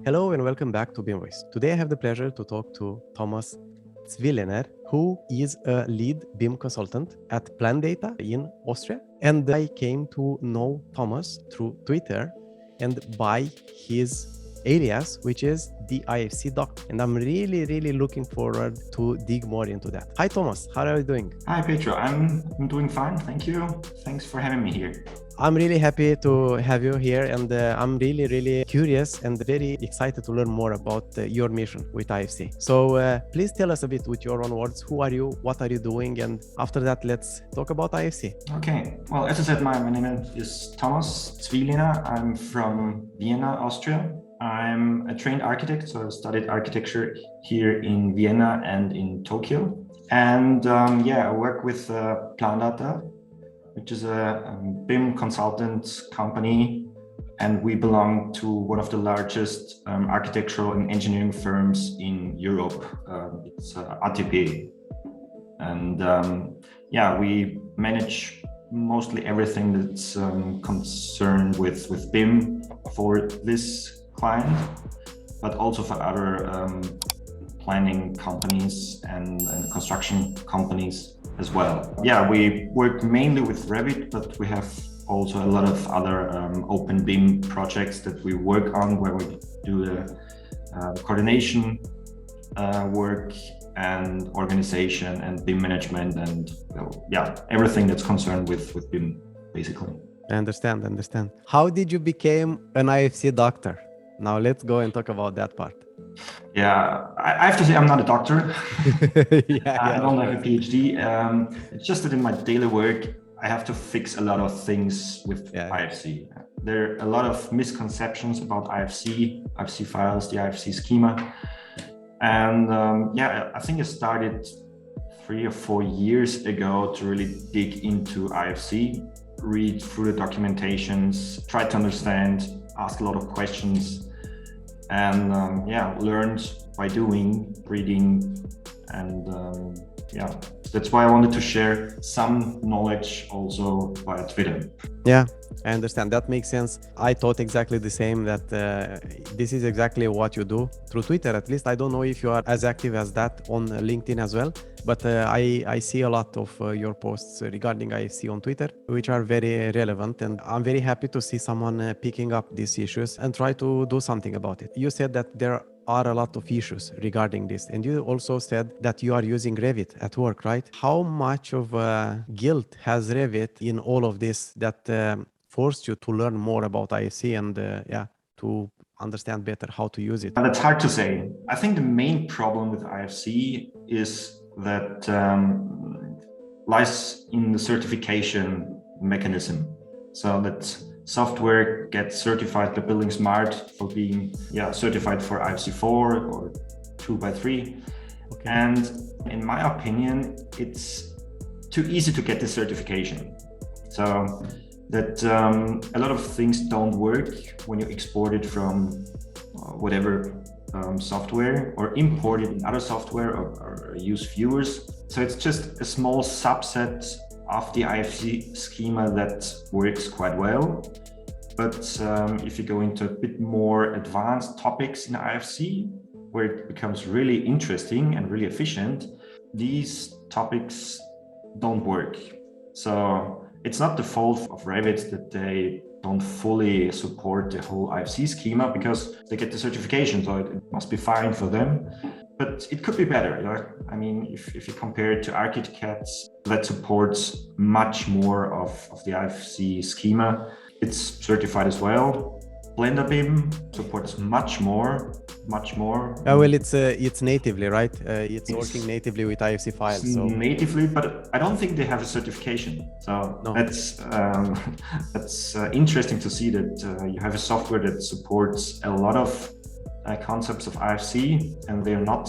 Hello and welcome back to BIMvoice. Today I have the pleasure to talk to Thomas Zwielehner, who is a lead BIM consultant at Plandata in Austria. And I came to know Thomas through Twitter and by his alias, which is the IFC Doc. And I'm really looking forward to dig more into that. Hi, Thomas. How are you doing? Hi, Petru. I'm doing fine. Thank you. Thanks for having me here. I'm really happy to have you here, and I'm really curious and very excited to learn more about your mission with IFC. So please tell us a bit with your own words. Who are you? What are you doing? And after that, let's talk about IFC. Okay. Well, as I said, my name is Thomas Zwielehner. I'm from Vienna, Austria. I'm a trained architect, so I studied architecture here in Vienna and in Tokyo. And I work with Plandata, which is a BIM consultant company, and we belong to one of the largest architectural and engineering firms in Europe. It's ATP. And we manage mostly everything that's concerned with BIM for this client, but also for other planning companies and construction companies as well. Yeah, we work mainly with Revit, but we have also a lot of other openBIM projects that we work on, where we do the coordination work and organization and BIM management and everything that's concerned with BIM, basically. I understand. How did you become an IFC doctor? Now let's go and talk about that part. Yeah, I have to say I'm not a doctor. I don't have a PhD. It's just that in my daily work, I have to fix a lot of things with IFC. There are a lot of misconceptions about IFC files, the IFC schema. And I think I started 3 or 4 years ago to really dig into IFC, read through the documentations, try to understand, ask a lot of questions. And learned by doing, reading, and that's why I wanted to share some knowledge also via Twitter. Yeah, I understand. That makes sense. I thought exactly the same, that this is exactly what you do through Twitter. At least I don't know if you are as active as that on LinkedIn as well, but I see a lot of your posts regarding IFC on Twitter, which are very relevant, and I'm very happy to see someone picking up these issues and try to do something about it. You said that there are a lot of issues regarding this, and you also said that you are using Revit at work, right? How much of guilt has Revit in all of this that forced you to learn more about IFC and to understand better how to use it? That's hard to say. I think the main problem with IFC is that lies in the certification mechanism. So that software gets certified by BuildingSmart for being certified for IFC 4 or 2x3. Okay. And in my opinion, it's too easy to get the certification. So that a lot of things don't work when you export it from whatever software or import it in other software or use viewers. So it's just a small subset of the IFC schema that works quite well. But if you go into a bit more advanced topics in IFC, where it becomes really interesting and really efficient, these topics don't work. So it's not the fault of Revit that they don't fully support the whole IFC schema, because they get the certification, so it must be fine for them. But it could be better. I mean, if you compare it to ArchiCAD, that supports much more of the IFC schema. It's certified as well. BlenderBIM supports much more. Well, it's natively, right? It's working natively with IFC files. Natively, but I don't think they have a certification. So no. That's interesting to see that you have a software that supports a lot of concepts of IFC, and they're not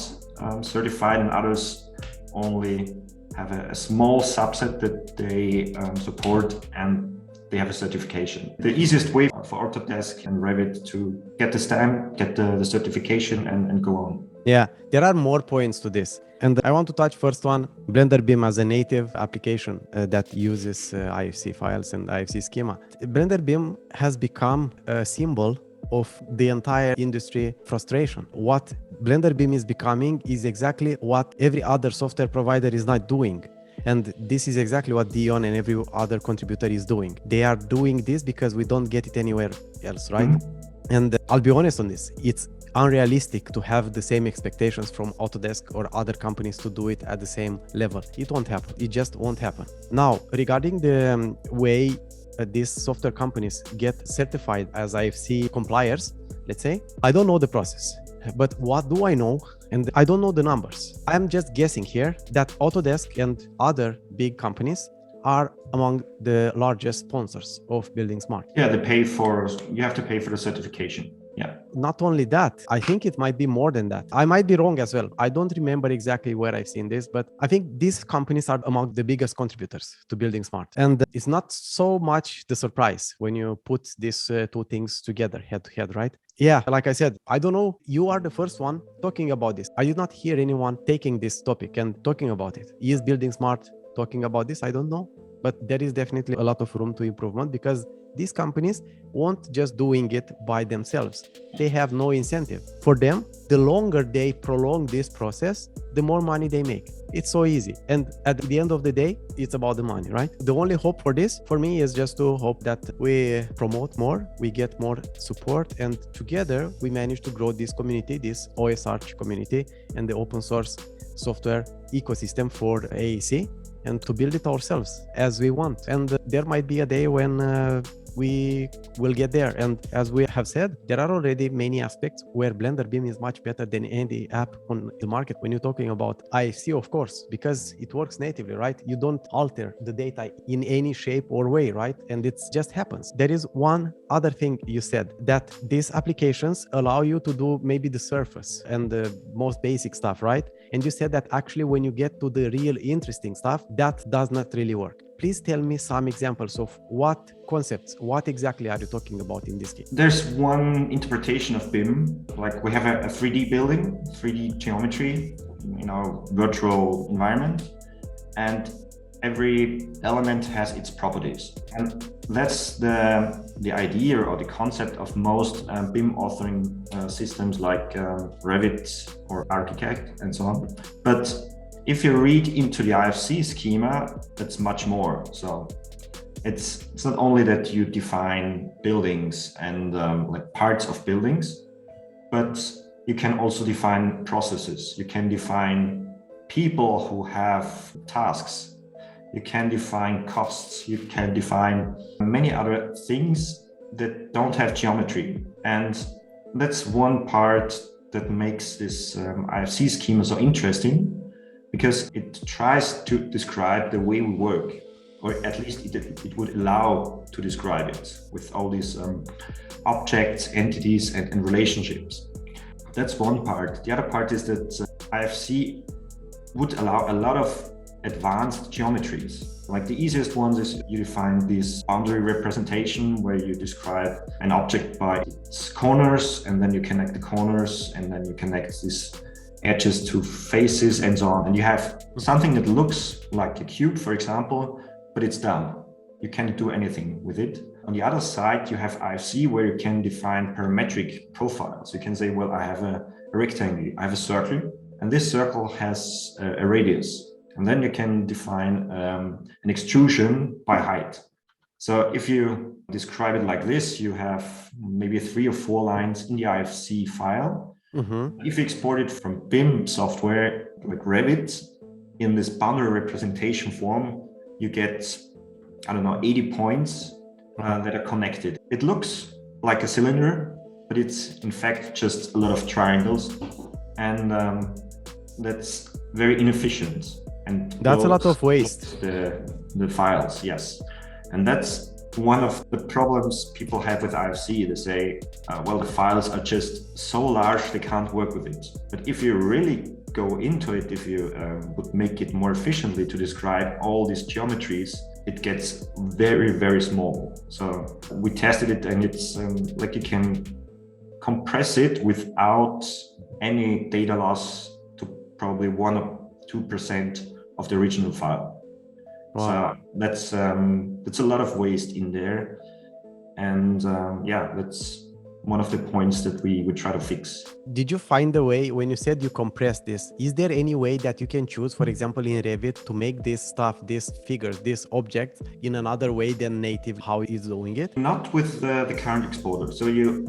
certified, and others only have a small subset that they support, and they have a certification. The easiest way for Autodesk and Revit to get the stamp, get the certification and go on. Yeah, there are more points to this. And I want to touch first one, BlenderBIM as a native application that uses IFC files and IFC schema. BlenderBIM has become a symbol of the entire industry frustration. What BlenderBIM is becoming is exactly what every other software provider is not doing. And this is exactly what Dion and every other contributor is doing. They are doing this because we don't get it anywhere else, right? Mm-hmm. And I'll be honest on this. It's unrealistic to have the same expectations from Autodesk or other companies to do it at the same level. It won't happen. It just won't happen. Now, regarding the way these software companies get certified as IFC compliers, let's say, I don't know the process. But what do I know? And I don't know the numbers. I'm just guessing here that Autodesk and other big companies are among the largest sponsors of BuildingSmart. Yeah, you have to pay for the certification. Yeah. Not only that, I think it might be more than that. I might be wrong as well. I don't remember exactly where I've seen this, but I think these companies are among the biggest contributors to BuildingSmart. And it's not so much the surprise when you put these two things together head to head, right? Yeah, like I said, I don't know. You are the first one talking about this. I did not hear anyone taking this topic and talking about it. Is BuildingSmart talking about this? I don't know. But there is definitely a lot of room to improvement because these companies won't just doing it by themselves. They have no incentive. For them, the longer they prolong this process, the more money they make. It's so easy. And at the end of the day, it's about the money, right? The only hope for this, for me, is just to hope that we promote more, we get more support, and together we manage to grow this community, this OSR community, and the open source software ecosystem for AEC, and to build it ourselves as we want. And there might be a day when we will get there. And as we have said, there are already many aspects where BlenderBIM is much better than any app on the market. When you're talking about IFC, of course, because it works natively, right? You don't alter the data in any shape or way, right? And it just happens. There is one other thing you said, that these applications allow you to do maybe the surface and the most basic stuff, right? And you said that actually when you get to the real interesting stuff, that does not really work. Please tell me some examples of what concepts, what exactly are you talking about in this case? There's one interpretation of BIM, like we have a 3D building, 3D geometry in our virtual environment, and every element has its properties. And that's the idea or the concept of most BIM authoring systems like Revit or Architect and so on. But if you read into the IFC schema, it's much more. So it's not only that you define buildings and like parts of buildings, but you can also define processes. You can define people who have tasks. You can define costs. You can define many other things that don't have geometry. And that's one part that makes this IFC schema so interesting, because it tries to describe the way we work, or at least it would allow to describe it with all these objects, entities, and relationships. That's one part. The other part is that IFC would allow a lot of advanced geometries. Like the easiest ones is you define this boundary representation where you describe an object by its corners, and then you connect the corners, and then you connect these edges to faces and so on. And you have something that looks like a cube, for example, but it's done. You can't do anything with it. On the other side, you have IFC where you can define parametric profiles. You can say, well, I have a rectangle, I have a circle, and this circle has a radius. And then you can define an extrusion by height. So if you describe it like this, you have maybe 3 or 4 lines in the IFC file. Mm-hmm. If you export it from BIM software like Revit in this boundary representation form, you get, 80 points that are connected. It looks like a cylinder, but it's in fact just a lot of triangles, and that's very inefficient. And that's a lot of waste. The files, yes. And that's one of the problems people have with IFC. They say, well, the files are just so large, they can't work with it. But if you really go into it, if you would make it more efficiently to describe all these geometries, it gets very, very small. So we tested it, and it's like you can compress it without any data loss to probably 1 or 2% of the original file. Wow. So that's a lot of waste in there, and that's one of the points that we would try to fix. Did you find a way, when you said you compress this, is there any way that you can choose, for example, in Revit, to make this stuff, these figures, these objects in another way than native, how it's doing it? Not with the current exporter. So you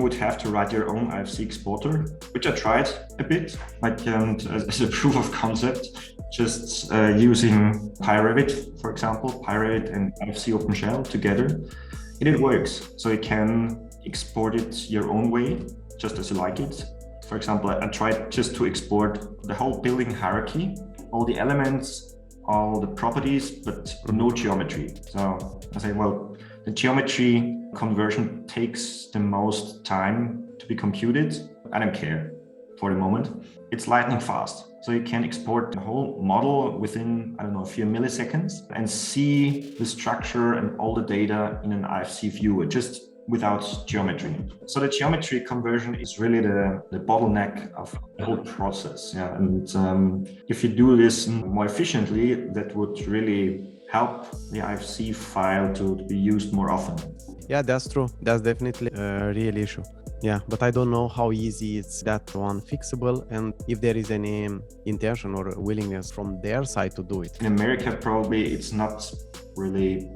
would have to write your own IFC exporter, which I tried a bit, like as a proof of concept, just using PyRevit, for example, PyRevit and IFC OpenShell together. And it works. So you can export it your own way, just as you like it. For example, I tried just to export the whole building hierarchy, all the elements, all the properties, but no geometry. So I say, well, the geometry conversion takes the most time to be computed. I don't care for the moment. It's lightning fast. So you can export the whole model within, I don't know, a few milliseconds and see the structure and all the data in an IFC viewer, just without geometry. So the geometry conversion is really the bottleneck of the whole process. Yeah. And if you do this more efficiently, that would really help the IFC file to be used more often. Yeah, that's true. That's definitely a real issue. Yeah, but I don't know how easy it's that one fixable, and if there is any intention or willingness from their side to do it. In America, probably it's not really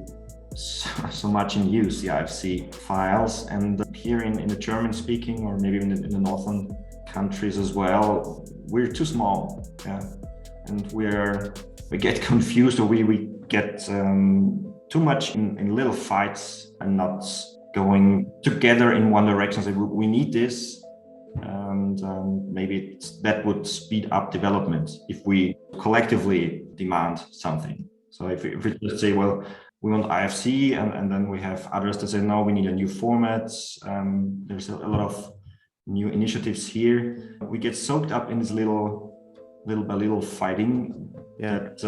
so much in use, the IFC files. And here in the German speaking, or maybe in the northern countries as well, we're too small. Yeah. And we get confused, or we get too much in little fights and not going together in one direction. Say, we need this, and maybe that would speed up development if we collectively demand something. So if we just say, well, we want IFC, and then we have others that say, no, we need a new format. There's a lot of new initiatives here. We get soaked up in this little by little fighting, that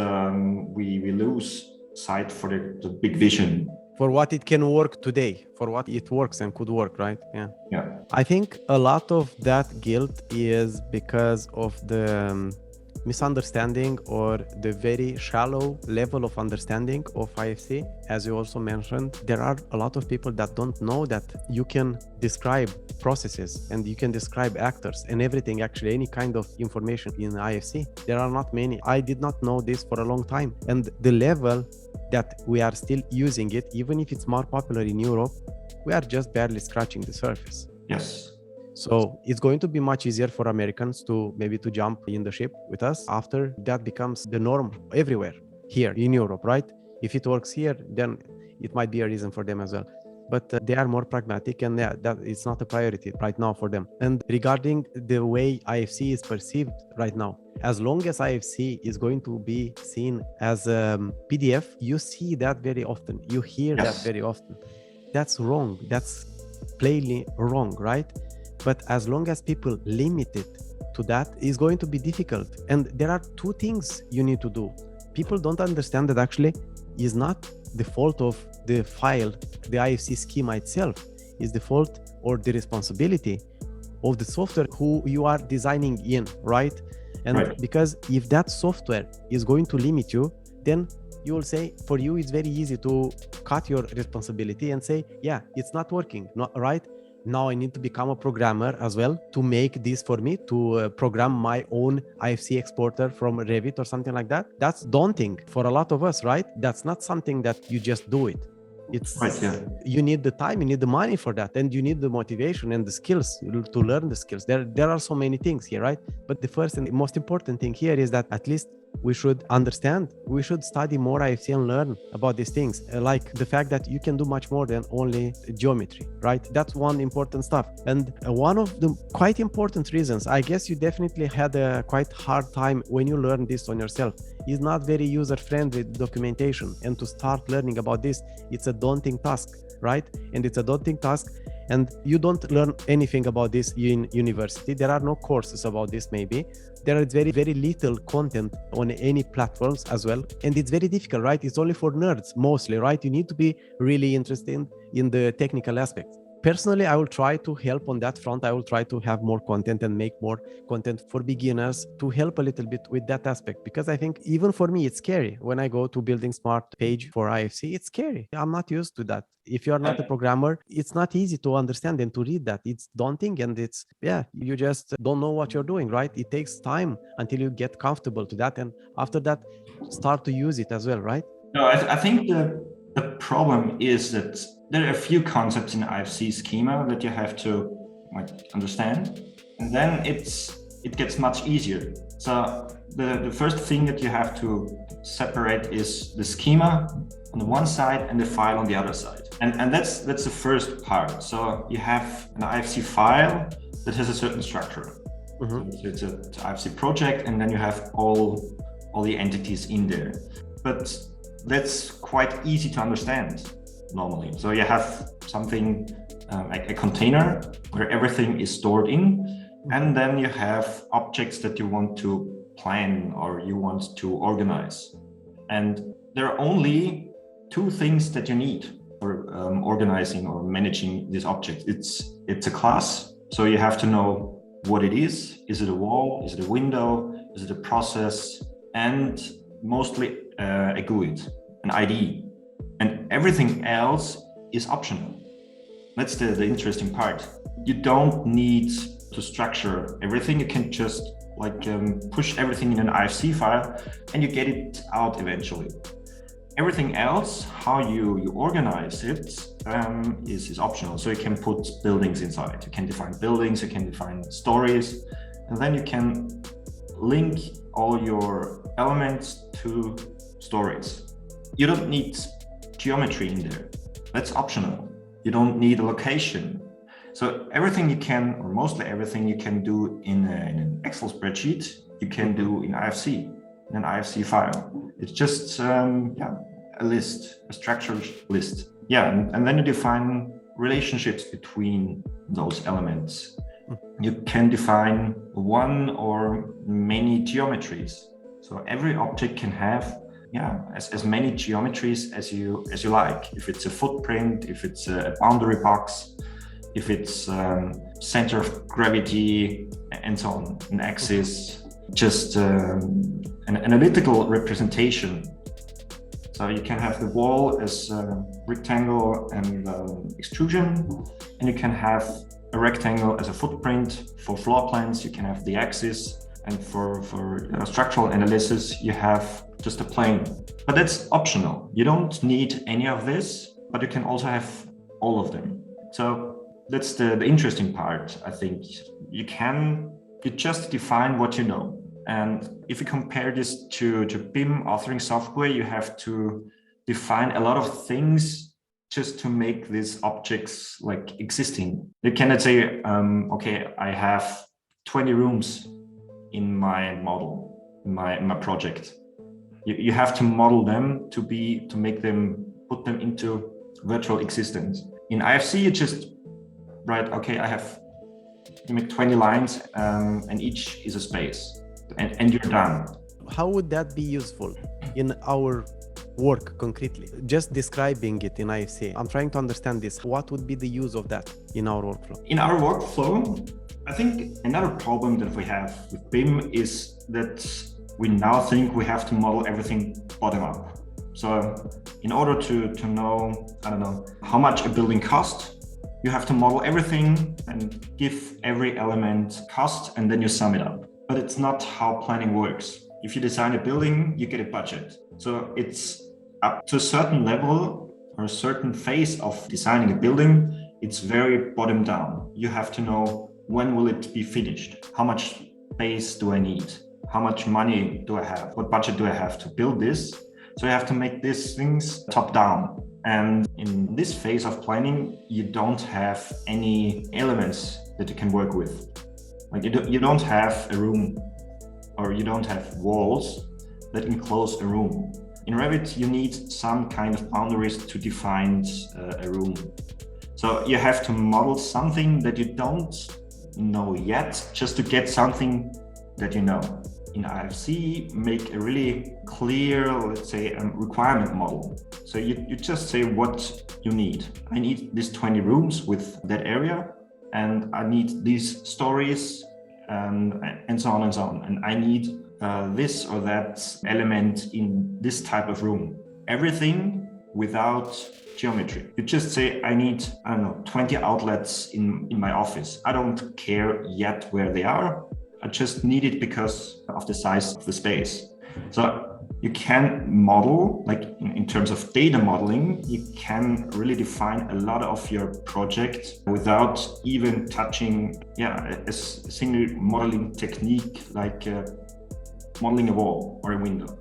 we lose sight for the big vision. For what it can work today, for what it works and could work, right? Yeah. I think a lot of that guilt is because of the misunderstanding or the very shallow level of understanding of IFC. As you also mentioned, there are a lot of people that don't know that you can describe processes and you can describe actors and everything, actually any kind of information in IFC. There are not many. I did not know this for a long time. And the level that we are still using it, even if it's more popular in Europe, we are just barely scratching the surface. Yes. So it's going to be much easier for Americans to maybe to jump in the ship with us after that becomes the norm everywhere here in Europe, right? If it works here, then it might be a reason for them as well. But they are more pragmatic, and that it's not a priority right now for them. And regarding the way IFC is perceived right now, as long as IFC is going to be seen as a PDF, you see that very often. You hear that very often. That's wrong. That's plainly wrong, right? But as long as people limit it to that, it's going to be difficult. And there are two things you need to do. People don't understand that actually is not the fault of the file, the IFC schema itself, is the fault or the responsibility of the software who you are designing in, right? And because if that software is going to limit you, then you will say, for you, it's very easy to cut your responsibility and say, yeah, it's not working, not right? Now I need to become a programmer as well to make this for me, to program my own IFC exporter from Revit or something like that. That's daunting for a lot of us, right? That's not something that you just do it. It's you need the time, you need the money for that, and you need the motivation and the skills to learn the skills. There are so many things here, right? But the first and most important thing here is that at least we should understand, we should study more IFC and learn about these things, like the fact that you can do much more than only geometry, right? That's one important stuff. And one of the quite important reasons, I guess you definitely had a quite hard time when you learned this on yourself, is not very user-friendly documentation. And to start learning about this, it's a daunting task, right? And it's a daunting task. And you don't learn anything about this in university. There are no courses about this, maybe. There is very, very little content on any platforms as well. And it's very difficult, right? It's only for nerds mostly, right? You need to be really interested in the technical aspects. Personally, I will try to help on that front. I will try to have more content and make more content for beginners to help a little bit with that aspect, because I think even for me, it's scary. When I go to BuildingSmart page for IFC, it's scary. I'm not used to that. If you're not a programmer, it's not easy to understand and to read that. It's daunting, and you just don't know what you're doing, right? It takes time until you get comfortable to that. And after that, start to use it as well, right? No, I think the problem is that there are a few concepts in IFC schema that you have to understand, and then it gets much easier. So the first thing that you have to separate is the schema on the one side and the file on the other side, and that's the first part. So you have an IFC file that has a certain structure. Mm-hmm. So it's an IFC project, and then you have all the entities in there, but that's quite easy to understand normally. So you have something like a container where everything is stored in, and then you have objects that you want to plan or you want to organize. And there are only two things that you need for organizing or managing this object. It's a class, so you have to know what it is. Is it a wall? Is it a window? Is it a process? And mostly a GUID, an ID, and everything else is optional. That's the interesting part. You don't need to structure everything. You can just push everything in an IFC file and you get it out eventually. Everything else, how you organize it, is optional. So you can put buildings inside. You can define buildings, you can define stories, and then you can link all your elements to stories. You don't need geometry in there. That's optional. You don't need a location. So everything you can, or mostly everything you can do in an Excel spreadsheet, you can do in IFC, in an IFC file. It's just a list, a structured list. And then you define relationships between those elements. You can define one or many geometries. So every object can have as many geometries as you like. If it's a footprint, if it's a boundary box, if it's center of gravity, and so on, an axis, just an analytical representation. So you can have the wall as a rectangle and extrusion, and you can have a rectangle as a footprint. For floor plans, you can have the axis, and for structural analysis, you have just a plane. But that's optional. You don't need any of this, but you can also have all of them. So that's the interesting part, I think. You just define what you know. And if you compare this to BIM authoring software, you have to define a lot of things just to make these objects existing. You cannot say, okay, I have 20 rooms in my model, in my project. You have to model them to put them into virtual existence. In IFC, you just write, okay, you make 20 lines and each is a space, and you're done. How would that be useful in our work concretely? Just describing it in IFC, I'm trying to understand this. What would be the use of that in our workflow? In our workflow, I think another problem that we have with BIM is that we now think we have to model everything bottom up. So in order to know, how much a building costs, you have to model everything and give every element cost, and then you sum it up. But it's not how planning works. If you design a building, you get a budget. So it's up to a certain level or a certain phase of designing a building, it's very bottom down. You have to know, when will it be finished? How much space do I need? How much money do I have? What budget do I have to build this? So you have to make these things top down. And in this phase of planning, you don't have any elements that you can work with. You don't have a room, or you don't have walls that enclose a room. In Revit, you need some kind of boundaries to define a room. So you have to model something that you don't know yet, just to get something that you know. in IFC make a really clear, let's say, requirement model. So you just say what you need. I need these 20 rooms with that area, and I need these stories, and so on and so on. And I need this or that element in this type of room. Everything without geometry. You just say, I need, 20 outlets in my office. I don't care yet where they are. I just need it because of the size of the space. So you can model, like in terms of data modeling, you can really define a lot of your project without even touching a single modeling technique like modeling a wall or a window.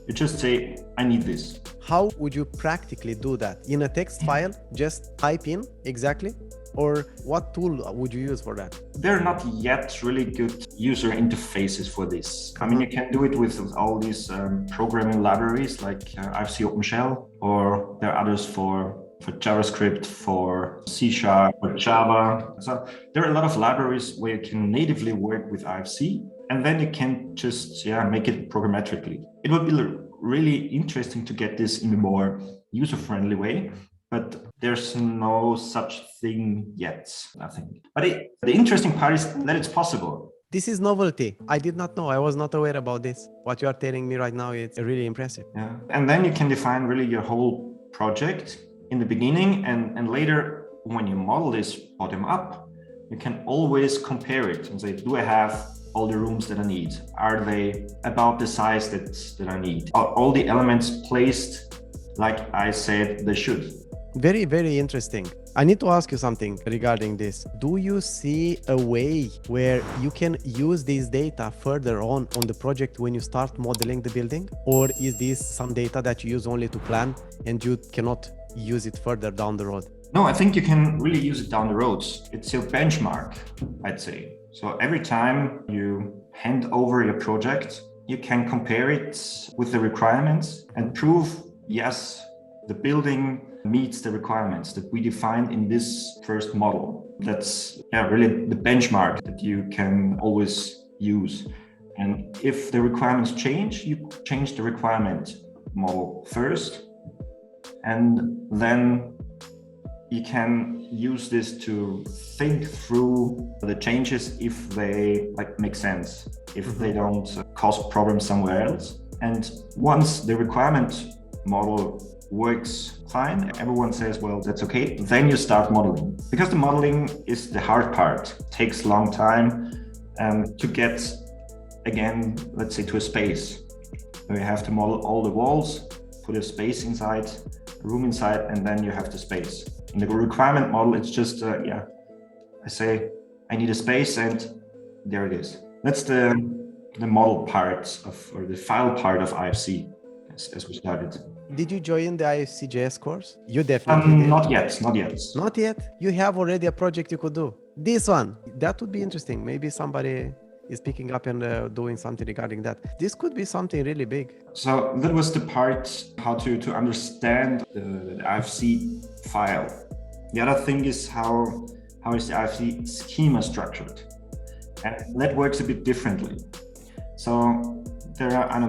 You just say, I need this. How would you practically do that? In a text file, just type in exactly? Or what tool would you use for that? There are not yet really good user interfaces for this. I mean, you can do it with all these programming libraries like IFC OpenShell, or there are others for JavaScript, for C# or Java. So there are a lot of libraries where you can natively work with IFC, and then you can just make it programmatically. It would be really interesting to get this in a more user-friendly way, but there's no such thing yet, I think. But the interesting part is that it's possible. This is novelty. I did not know. I was not aware about this. What you are telling me right now, it's really impressive. Yeah. And then you can define really your whole project in the beginning, and later when you model this bottom up, you can always compare it and say, do I have all the rooms that I need? Are they about the size that I need? Are all the elements placed like I said they should? Very, very interesting. I need to ask you something regarding this. Do you see a way where you can use this data further on the project when you start modeling the building? Or is this some data that you use only to plan and you cannot use it further down the road? No, I think you can really use it down the road. It's your benchmark, I'd say. So every time you hand over your project, you can compare it with the requirements and prove, yes, the building meets the requirements that we defined in this first model. That's really the benchmark that you can always use. And if the requirements change, you change the requirement model first, and then you can use this to think through the changes if they make sense, if they don't cause problems somewhere else. And once the requirement model works fine, everyone says, well, that's okay, then you start modeling. Because the modeling is the hard part. It takes a long time to get, again, let's say, to a space. So you have to model all the walls, put a space inside, a room inside, and then you have the space. In the requirement model, it's just, I say, I need a space, and there it is. That's the model part or the file part of IFC as we started. Did you join the IFC JS course? You definitely did. Not yet. Not yet? You have already a project you could do. This one, that would be interesting. Maybe somebody is picking up and doing something regarding that. This could be something really big. So that was the part, how to understand the IFC file. The other thing is how is the IFC schema structured? And that works a bit differently. So there are, I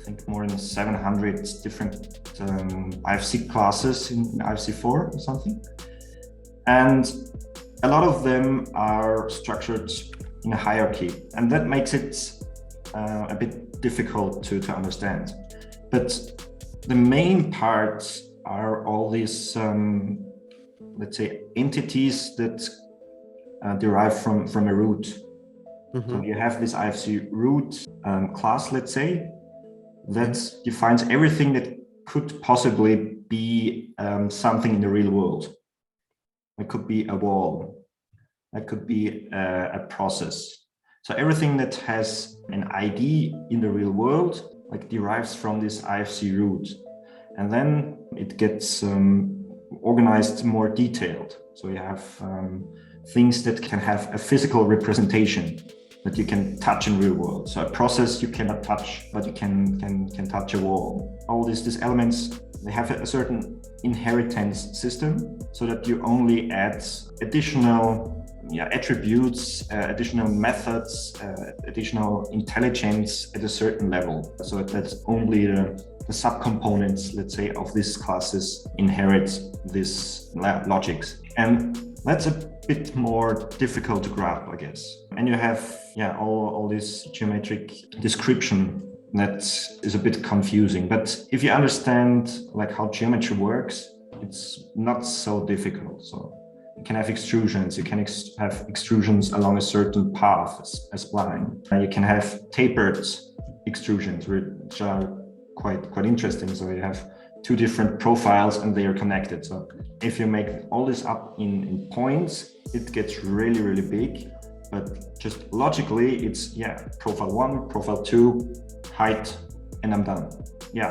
think more than 700 different IFC classes in IFC 4 or something. And a lot of them are structured in a hierarchy, and that makes it a bit difficult to understand. But the main parts are all these, let's say, entities that derive from a root. Mm-hmm. So you have this IFC root class, let's say, that defines everything that could possibly be something in the real world. It could be a wall. That could be a process. So everything that has an ID in the real world derives from this IFC root. And then it gets organized more detailed. So you have things that can have a physical representation that you can touch in real world. So a process you cannot touch, but you can touch a wall. All these elements, they have a certain inheritance system so that you only add additional attributes, additional methods, additional intelligence at a certain level. So that's only the subcomponents, let's say, of these classes inherit this logics. And that's a bit more difficult to grasp, I guess. And you have all this geometric description that is a bit confusing. But if you understand like how geometry works, it's not so difficult. So you can have extrusions, you can have extrusions along a certain path as spline. You can have tapered extrusions, which are quite interesting. So you have two different profiles and they are connected. So if you make all this up in points, it gets really, really big. But just logically, it's profile 1, profile 2, height, and I'm done.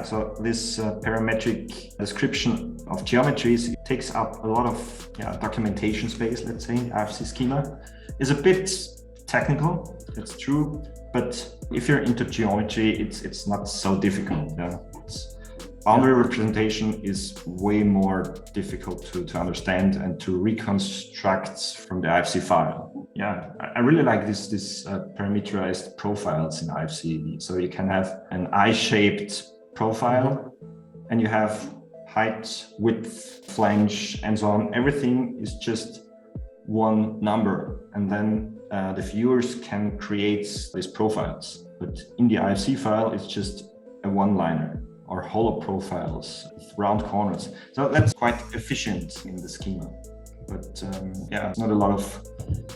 So this parametric description of geometries takes up a lot of documentation space, let's say. IFC schema is a bit technical, that's true. But if you're into geometry, it's not so difficult. Boundary representation is way more difficult to understand and to reconstruct from the IFC file. I really like this parameterized profiles in IFC. So you can have an I-shaped profile and you have height, width, flange, and so on. Everything is just one number. And then the viewers can create these profiles. But in the IFC file, it's just a one-liner or hollow profiles with round corners. So that's quite efficient in the schema. But not a lot of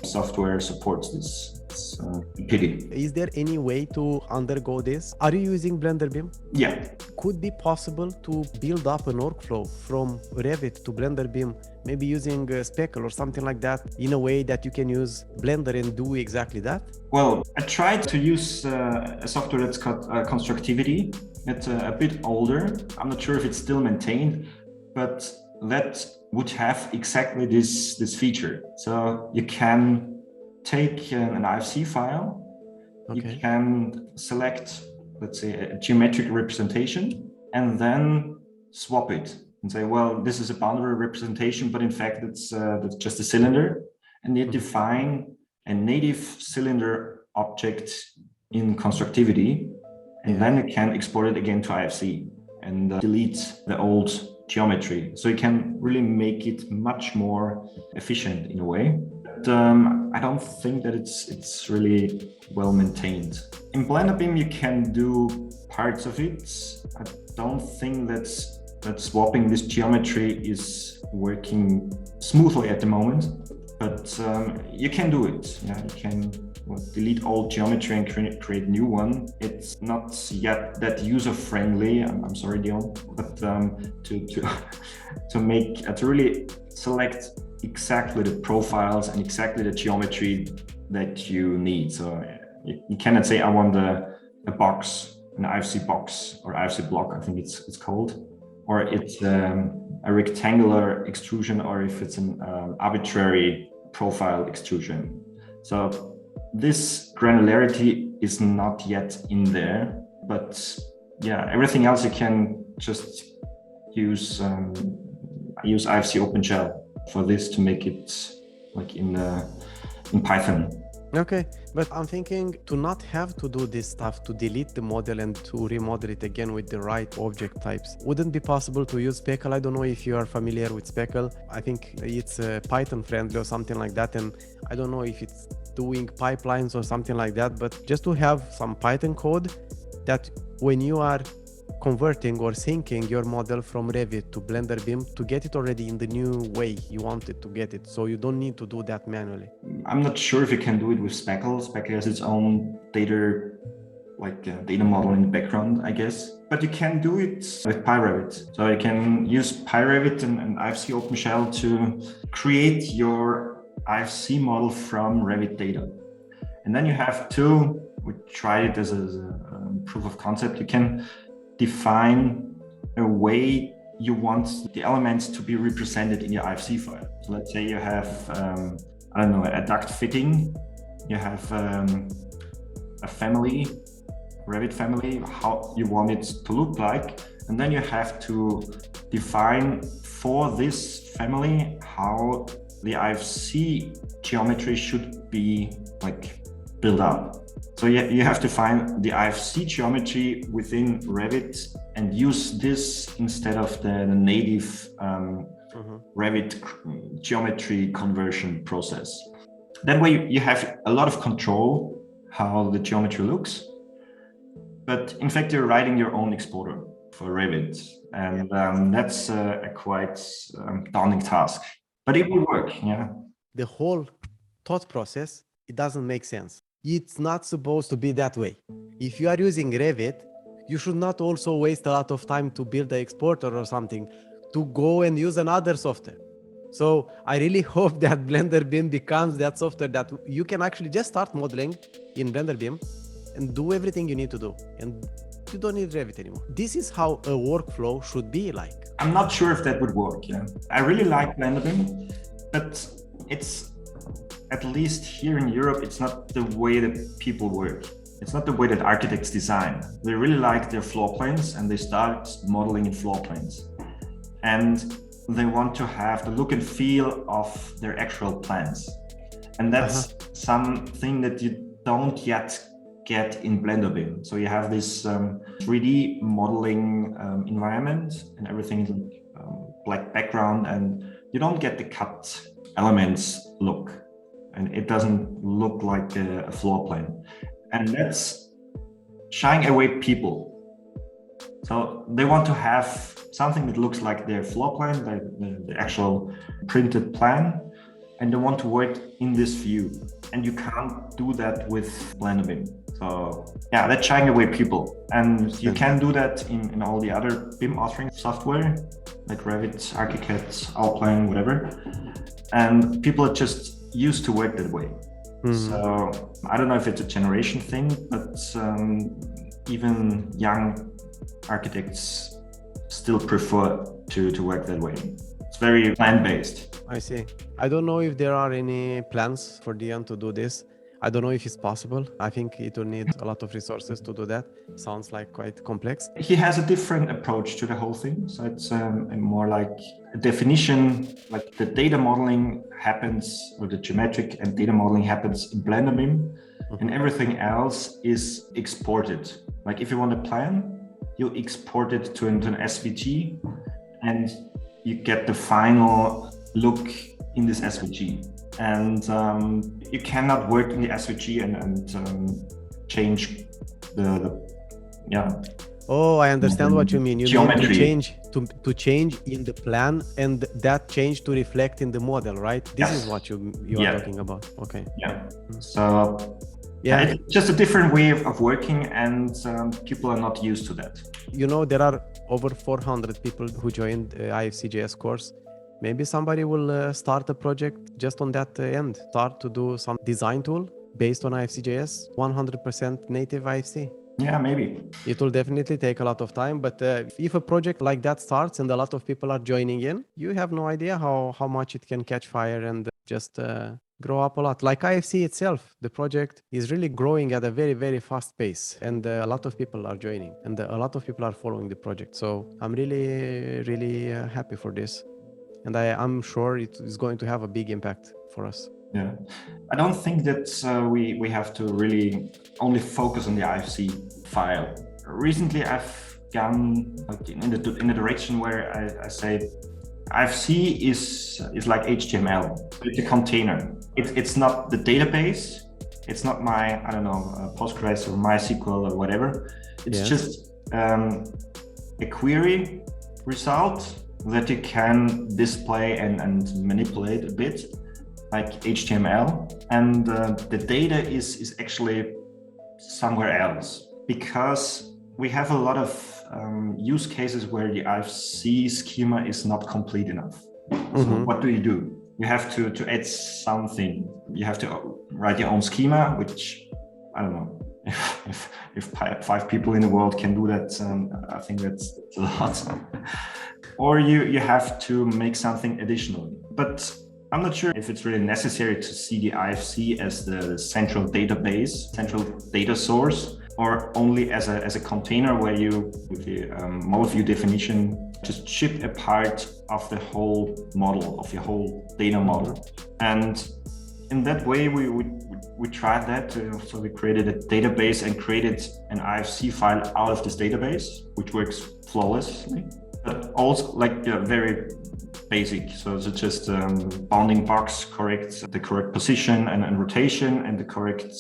software supports this. It's a pity. Is there any way to undergo this? Are you using BlenderBIM? Yeah. Could be possible to build up an workflow from Revit to BlenderBIM, maybe using Speckle or something like that, in a way that you can use Blender and do exactly that? Well, I tried to use a software that's called Constructivity. It's a bit older. I'm not sure if it's still maintained, but that would have exactly this feature. So you can take an IFC file, you can select, let's say, a geometric representation, and then swap it and say, well, this is a boundary representation, but in fact, that's just a cylinder. And you define a native cylinder object in Constructivity, and then you can export it again to IFC and delete the old geometry. So you can really make it much more efficient in a way. But I don't think that it's really well maintained. In BlenderBIM, you can do parts of it. I don't think that swapping this geometry is working smoothly at the moment, but you can do it. You can delete old geometry and create new one. It's not yet that user-friendly. I'm sorry, Dion, but to really select exactly the profiles and exactly the geometry that you need. So you cannot say I want a box, an IFC box or IFC block, I think it's called, or it's a rectangular extrusion, or if it's an arbitrary profile extrusion. So this granularity is not yet in there, but everything else you can just use IFC OpenShell for this to make it like in Python. Okay, but I'm thinking to not have to do this stuff, to delete the model and to remodel it again with the right object types. Wouldn't be possible to use Speckle? I don't know if you are familiar with Speckle. I think it's Python friendly or something like that. And I don't know if it's doing pipelines or something like that, but just to have some Python code that when you are converting or syncing your model from Revit to BlenderBIM, to get it already in the new way you wanted to get it, so you don't need to do that manually. I'm not sure if you can do it with Speckle. Speckle has its own data model in the background, I guess. But you can do it with PyRevit. So you can use PyRevit and IFC OpenShell to create your IFC model from Revit data. And then you have we tried it as a proof of concept. You can define a way you want the elements to be represented in your IFC file. So let's say you have, a duct fitting, you have a family, Revit family, how you want it to look like. And then you have to define for this family how the IFC geometry should be like built up. So you have to find the IFC geometry within Revit and use this instead of the native Revit geometry conversion process. That way you have a lot of control how the geometry looks, but in fact you're writing your own exporter for Revit, and that's a quite daunting task, but it will work. Yeah, the whole thought process, it doesn't make sense. It's not supposed to be that way. If you are using Revit, you should not also waste a lot of time to build the exporter or something to go and use another software. So I really hope that BlenderBIM becomes that software that you can actually just start modeling in BlenderBIM and do everything you need to do. And you don't need Revit anymore. This is how a workflow should be like. I'm not sure if that would work. Yeah, I really like BlenderBIM, but it's, at least here in Europe, it's not the way that people work. It's not the way that architects design. They really like their floor plans and they start modeling in floor plans. And they want to have the look and feel of their actual plans. And that's something that you don't yet get in BlenderBIM. So you have this 3D modeling environment and everything is black background, and you don't get the cut elements look. And it doesn't look like a floor plan. And that's shying away people. So they want to have something that looks like their floor plan, the actual printed plan, and they want to work in this view. And you can't do that with BlenderBIM. So yeah, that's shying away people. And you can do that in all the other BIM authoring software, like Revit, ArchiCAD, Outline, whatever. And people are just used to work that way. So I don't know if it's a generation thing, but even young architects still prefer to work that way. It's very plan-based. I see. I don't know if there are any plans for Dion to do this. I don't know if it's possible. I think it will need a lot of resources to do that. Sounds like quite complex. He has a different approach to the whole thing. So it's more like a definition, like the data modeling happens, or the geometric and data modeling happens in BlenderBIM, and everything else is exported. Like if you want a plan, you export it to an SVG, and you get the final look in this SVG. And you cannot work in the SVG and change the Oh, I understand what you mean. You geometry. mean to change in the plan, and that change to reflect in the model, right? This is what you are talking about. Okay. Yeah. So it's just a different way of working, and people are not used to that. You know, there are over 400 people who joined the IFC JS course. Maybe somebody will start a project just on that end, start to do some design tool based on IFC JS, 100% native IFC. Yeah, maybe. It will definitely take a lot of time, but if a project like that starts and a lot of people are joining in, you have no idea how much it can catch fire and just grow up a lot. Like IFC itself, the project is really growing at a very, very fast pace, and a lot of people are joining and a lot of people are following the project. So I'm really, really happy for this. And I'm sure it is going to have a big impact for us. Yeah, I don't think that we have to really only focus on the IFC file. Recently, I've gone in the direction where I say IFC is like HTML. It's a container. It's not the database. It's not my, I don't know, Postgres or MySQL or whatever. It's just a query result that you can display and manipulate a bit, like HTML, and the data is actually somewhere else, because we have a lot of use cases where the IFC schema is not complete enough. So what do? You have to add something. You have to write your own schema, which I don't know. If 5 people in the world can do that, I think that's a lot. Or you have to make something additional. But I'm not sure if it's really necessary to see the IFC as the central database, central data source, or only as a container where you, with the model view definition, just ship a part of the whole model, of your whole data model. And in that way, we tried that. So we created a database and created an IFC file out of this database, which works flawlessly, but also like very basic. So it's just bounding box correct, the correct position and rotation and the correct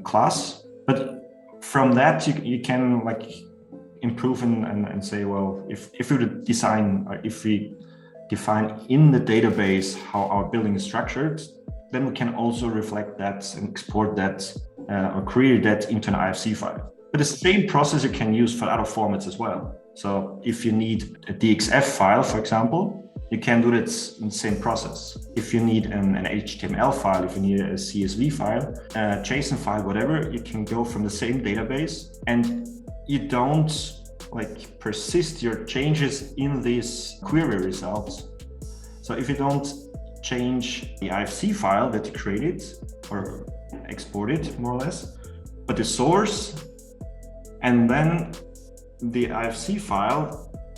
class. But from that, you can like improve and say, well, if we design, or if we define in the database how our building is structured, then we can also reflect that and export that or create that into an IFC file. But the same process you can use for other formats as well. So if you need a DXF file, for example, you can do that in the same process. If you need an HTML file, if you need a CSV file, a JSON file, whatever, you can go from the same database, and you don't like persist your changes in these query results. So if you don't change the IFC file that you created or exported more or less, but the source, and then the IFC file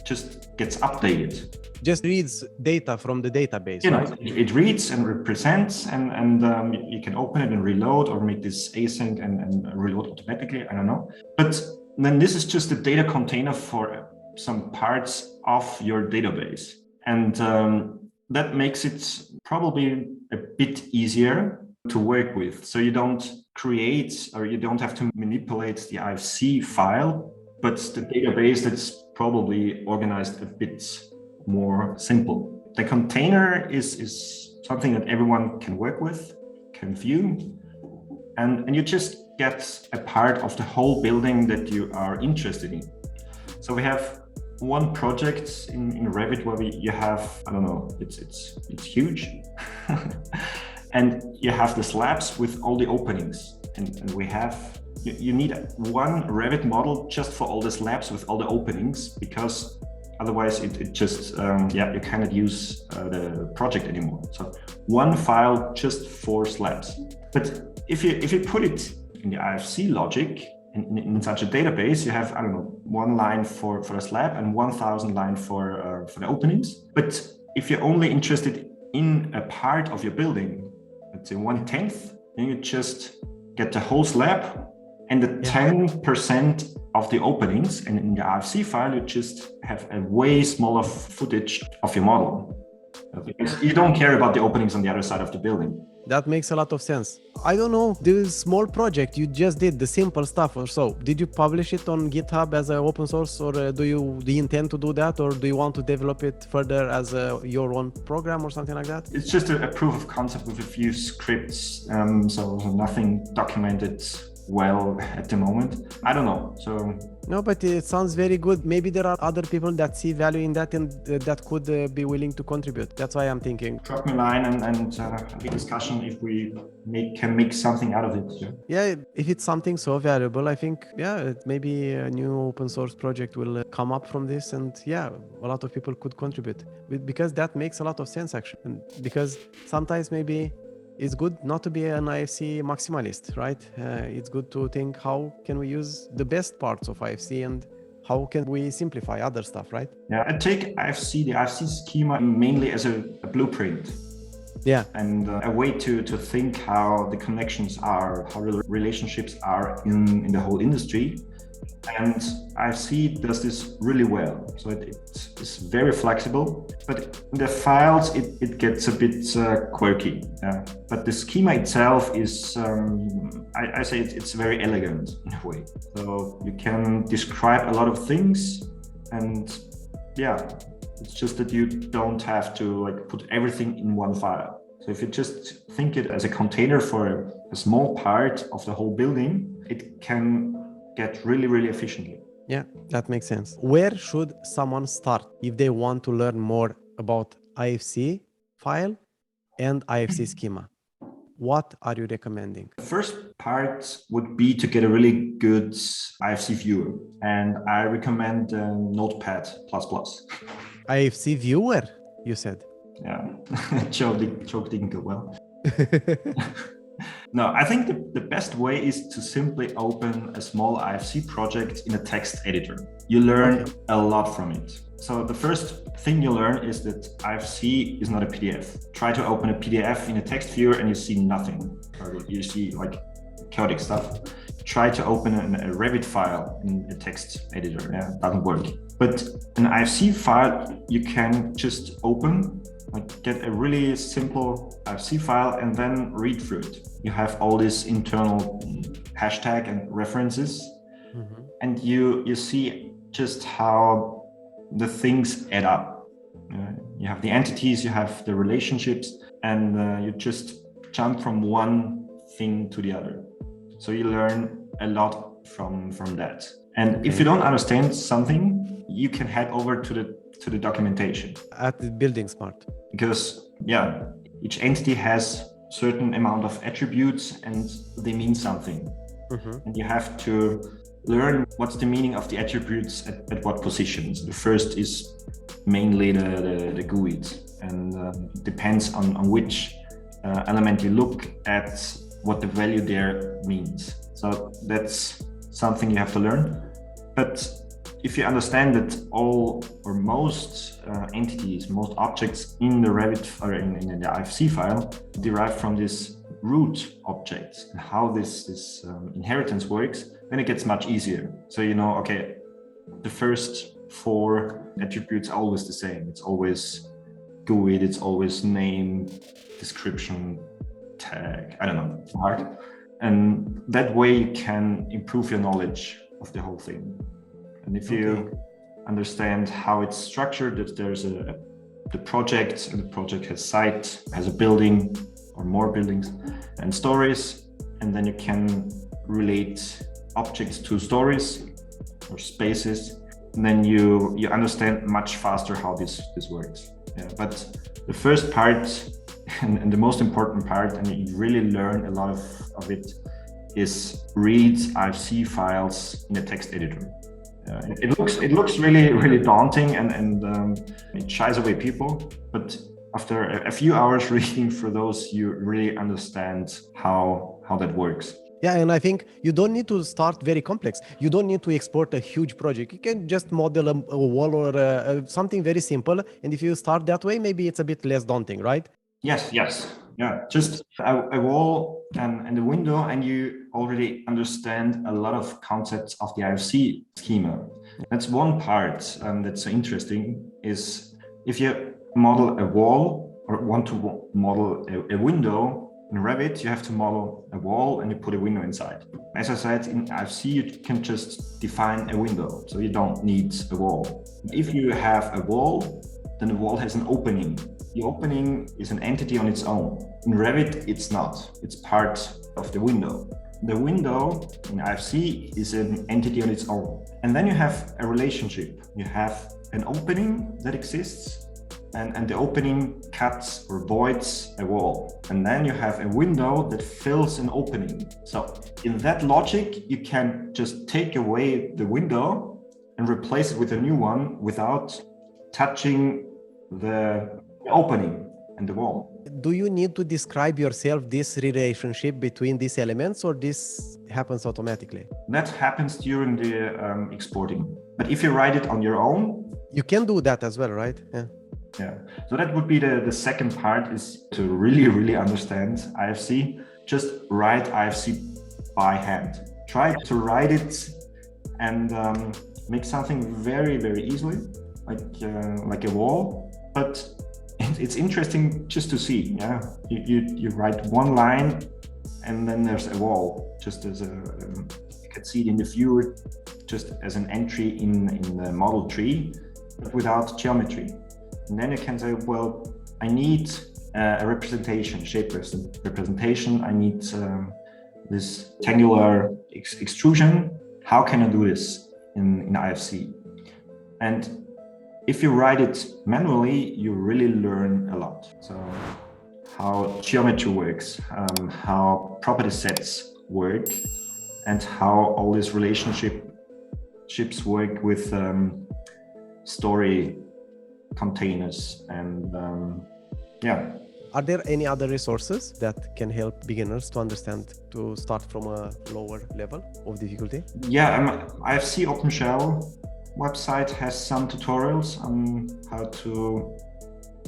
just gets updated. Just reads data from the database, you know, right? It reads and represents, and you can open it and reload, or make this async and reload automatically. I don't know. But then this is just a data container for some parts of your database. And that makes it probably a bit easier to work with. So you don't create, or you don't have to manipulate the IFC file, but the database that's probably organized a bit more simple. The container is something that everyone can work with, can view, and you just get a part of the whole building that you are interested in. So we have one project in Revit where you have, I don't know, it's huge. And you have the slabs with all the openings, and we have, you need one Revit model just for all the slabs with all the openings, because otherwise it just, you cannot use the project anymore. So one file just for slabs. But if you put it in the IFC logic, in such a database, you have, I don't know, one line for a slab and 1,000 line for the openings. But if you're only interested in a part of your building, let's say 1/10, then you just get the whole slab and the 10% of the openings. And in the IFC file, you just have a way smaller footage of your model, because you don't care about the openings on the other side of the building. That makes a lot of sense. I don't know, this small project you just did, the simple stuff or so, did you publish it on GitHub as an open source, or do you intend to do that, or do you want to develop it further as your own program or something like that? It's just a proof of concept with a few scripts, so nothing documented well at the moment. I don't know. So no, but it sounds very good. Maybe there are other people that see value in that and that could be willing to contribute. That's why I'm thinking. Drop me a line and have a discussion if we can make something out of it. Yeah, if it's something so valuable, I think, maybe a new open source project will come up from this, and a lot of people could contribute, because that makes a lot of sense actually. And because sometimes maybe it's good not to be an IFC maximalist, right? It's good to think, how can we use the best parts of IFC and how can we simplify other stuff, right? Yeah, I take the IFC schema mainly as a blueprint. Yeah. And a way to think how the connections are, how the relationships are in the whole industry. And IFC does this really well. So it's very flexible, but in the files, it gets a bit quirky. But the schema itself is, I say it's very elegant in a way. So you can describe a lot of things, and it's just that you don't have to put everything in one file. So if you just think it as a container for a small part of the whole building, it can get really, really efficiently. Yeah, that makes sense. Where should someone start if they want to learn more about IFC file and IFC schema? What are you recommending? The first part would be to get a really good IFC viewer, and I recommend Notepad++. IFC viewer, you said? Yeah, joke didn't go well. No, I think the best way is to simply open a small IFC project in a text editor. You learn a lot from it. So the first thing you learn is that IFC is not a PDF. Try to open a PDF in a text viewer and you see nothing, or you see like chaotic stuff. Try to open a Revit file in a text editor. Yeah, it doesn't work. But an IFC file you can just open, like get a really simple IFC file and then read through it. You have all this internal hashtag and references, and you see just how the things add up. You have the entities, you have the relationships, and you just jump from one thing to the other. So you learn a lot from that. And if you don't understand something, you can head over to the documentation at the BuildingSmart, because each entity has certain amount of attributes and they mean something. And you have to learn what's the meaning of the attributes at what positions. The first is mainly the GUID, and it depends on which element you look at, what the value there means. So that's something you have to learn. But if you understand that all or most entities, most objects in the Revit or in the IFC file derive from this root object, and how this inheritance works, then it gets much easier. So you know, okay, the first 4 attributes are always the same. It's always GUID, it's always name, description, tag, I don't know, art. And that way you can improve your knowledge of the whole thing. And if you understand how it's structured, that there's the project, and the project has site, has a building or more buildings and stories, and then you can relate objects to stories or spaces, and then you understand much faster how this works. Yeah, but the first part and the most important part, and you really learn a lot of it, is read IFC files in a text editor. It looks really daunting, and it shies away people, but after a few hours reading through those, you really understand how that works. Yeah, and I think you don't need to start very complex. You don't need to export a huge project. You can just model a wall or something very simple. And if you start that way, maybe it's a bit less daunting, right? Yes. Yeah, just a wall and a window, and you already understand a lot of concepts of the IFC schema. That's one part that's interesting, is if you model a wall or want to model a window, in Revit, you have to model a wall and you put a window inside. As I said, in IFC, you can just define a window, so you don't need a wall. If you have a wall, then the wall has an opening. The opening is an entity on its own. In Revit, it's not. It's part of the window. The window in IFC is an entity on its own. And then you have a relationship. You have an opening that exists, and the opening cuts or voids a wall. And then you have a window that fills an opening. So in that logic, you can just take away the window and replace it with a new one without touching the opening and the wall. Do you need to describe yourself this relationship between these elements, or this happens automatically? That happens during the exporting. But if you write it on your own, you can do that as well, right? Yeah. So that would be the second part, is to really understand IFC. Just write IFC by hand. Try to write it and make something very easily, like a wall. But it's interesting just to see. Yeah, you write one line, and then there's a wall. Just as you can see it in the viewer, just as an entry in the model tree, but without geometry. And then you can say, well, I need a representation, shape representation. I need this rectangular extrusion. How can I do this in IFC? And if you write it manually, you really learn a lot. So how geometry works, how property sets work, and how all these relationships work with story containers. And Are there any other resources that can help beginners to understand, to start from a lower level of difficulty? Yeah, IFC OpenShell website has some tutorials on how to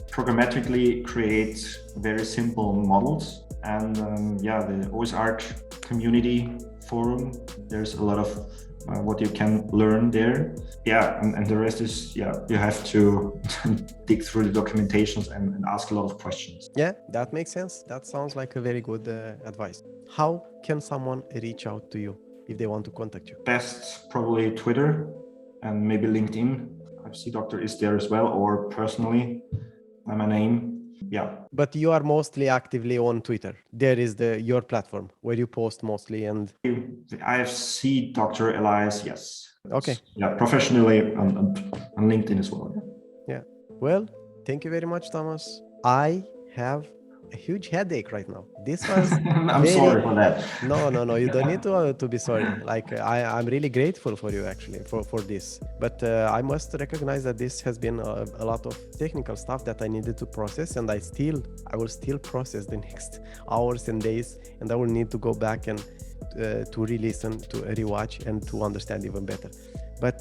programmatically create very simple models. And the OSArt community forum, there's a lot of what you can learn there. Yeah, and the rest is, you have to dig through the documentations and ask a lot of questions. Yeah, that makes sense. That sounds like a very good advice. How can someone reach out to you if they want to contact you? Best probably Twitter and maybe LinkedIn. IFC Doctor is there as well, or personally, my name. Yeah. But you are mostly actively on Twitter. There is your platform where you post mostly, and The IFC Dr. Elias, yes. Okay. Yeah, professionally on LinkedIn as well. Yeah. Well, thank you very much, Thomas. I have a huge headache right now. This was I'm sorry for that. No, you don't need to be sorry. Like I'm really grateful for you actually for this. But I must recognize that this has been a lot of technical stuff that I needed to process, and I will still process the next hours and days, and I will need to go back and to re-listen, to rewatch, and to understand even better. But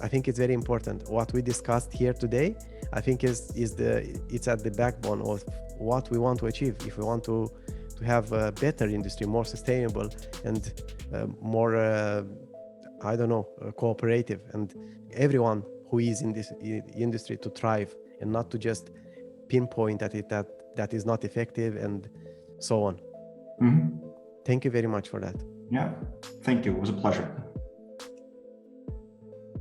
I think it's very important. What we discussed here today, I think it's at the backbone of what we want to achieve. If we want to have a better industry, more sustainable and more, cooperative, and everyone who is in this industry to thrive and not to just pinpoint at it that is not effective and so on. Mm-hmm. Thank you very much for that. Yeah, thank you. It was a pleasure.